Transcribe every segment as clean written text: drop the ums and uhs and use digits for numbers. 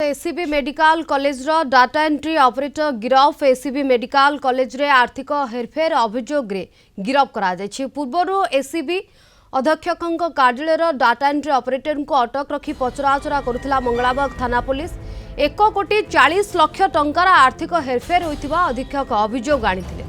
ACB medical college रो data entry operator गिरफ ACB medical college रे आर्थिक हेरफेर अभियोग रे गिरफ करा जायछि। पूर्वरु एसीबी अध्यक्षक कार्यालय डाटा एंट्री ऑपरेटर को अटक रखी पचराउचरा करुथिला मंगलाबाग थाना पुलिस। 1,40,40,00,000 टंकार आर्थिक हेरफेर होइथिबा अधीक्षक अभियोग आनिथिले।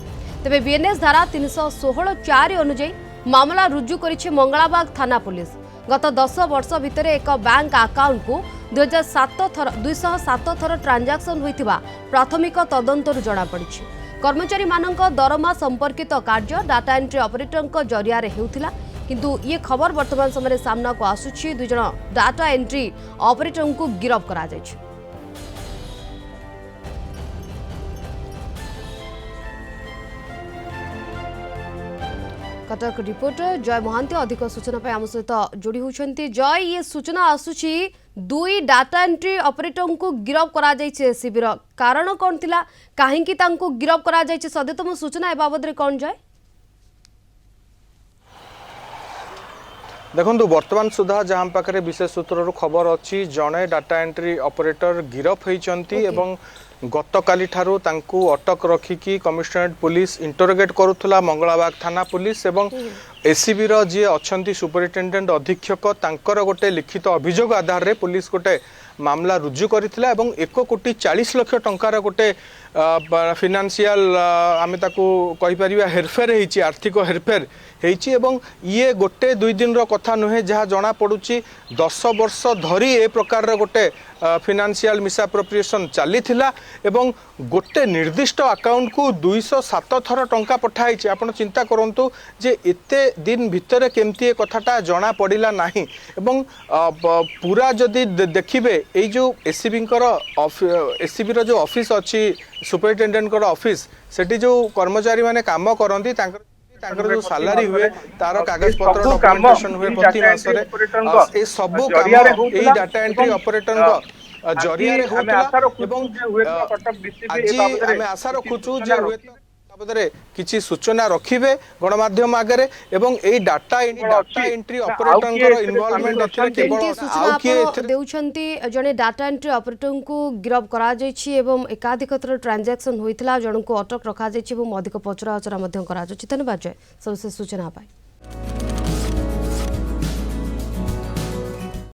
तेबे बीएनएस धारा 316(4) अनुଯାयी मामला रुजु करिछि मंगलाबाग थाना पुलिस। गत 10 वर्ष भितर एक बैंक अकाउंट को 207 थर ट्रांजैक्शन होइथिबा प्राथमिक तदंतर जणा पड़िछि। कर्मचारी मानक दरमा संपर्कित कार्य डाटा एंट्री ऑपरेटर जरिया रे हेउथिला, किंतु ये खबर वर्तमान समय सामना को आसुछि। 2 जण डाटा एंट्री ऑपरेटर को गिरफ्त करा जायछि। कटक रिपोर्टर जय महांती अधिक सूचना आम सहित जोड़ी होती। जय, ये सूचना आसुची 2 डाटा एंट्री ऑपरेटर को गिरफ्त करा जायछि। एसीबी रो कारण कौन थिला, काहेकि गिरफ्त करा जायछि, सद्यतम सूचना ए बाबद रे कौन जाय? देखो वर्तमान सुधा जहाँ पाखे विशेष सूत्र खबर अच्छी जड़े डाटा एंट्री ऑपरेटर गिरफ होती एवं गतकाली ठारू तांकू अटक रखिकी कमिशनरेट पुलिस इंटरोगेट करुला मंगलाबाग थाना पुलिस एवं एसीबी रो जी अच्छी सुपरिटेडेंट अधीक्षक तांकर गोटे लिखित अभियोग आधार रे पुलिस गोटे मामला रुजु करथिला एवं 1,40,00,000 टंकार गोटे फिनान्शियल आमे ताकू कहि परिबा हेरफेर हेछि, आर्थिक हेरफेर हेछि एवं ये गोटे 2 दिन रो कथा नुहे जहाँ जना पड़ुछि 10 वर्ष धरी ए प्रकार रो गोटे फिनान्शियल मिसअप्रोप्रिएशन चली थिला एवं गोटे निर्दिष्ट अकाउंट को 207 थर टंका पठाई। आपण चिंता करंतु जे एते दिन भितर केमती ए कथाटा जना पड़िला नाही एवं पूरा जदि देखिबे ए जो एसीबी एसीबी रो जो ऑफिस अच्छी सुपरिटेडेंट ऑफिस सेठी जो कर्मचारी माने काम करंती तांकर जो सैलरी हुए तार कागज पत्र डॉक्यूमेंटेशन हुए प्रति मास रे ए सब काम ए डाटा एंट्री ऑपरेटर को जरिया रे होतला एवं आज हमें आशा रखुछु जे हुए बाबदरे किछि सूचना रखिबे गणमाध्यम आगरे एवं ए डाटा एंट्री ऑपरेटर को इन्वॉल्वमेंट एथिरे केवल आउ के देउछंती जने डाटा एंट्री ऑपरेटर को गिरफ्त करा जायछि एवं एकाधिक थर ट्रांजैक्शन होइथिला, जणको अटक रखा जायछि एवं अधिक पचराउचरा मध्य करा जायछि। धन्यवाद जय, सबसे सूचना पाई।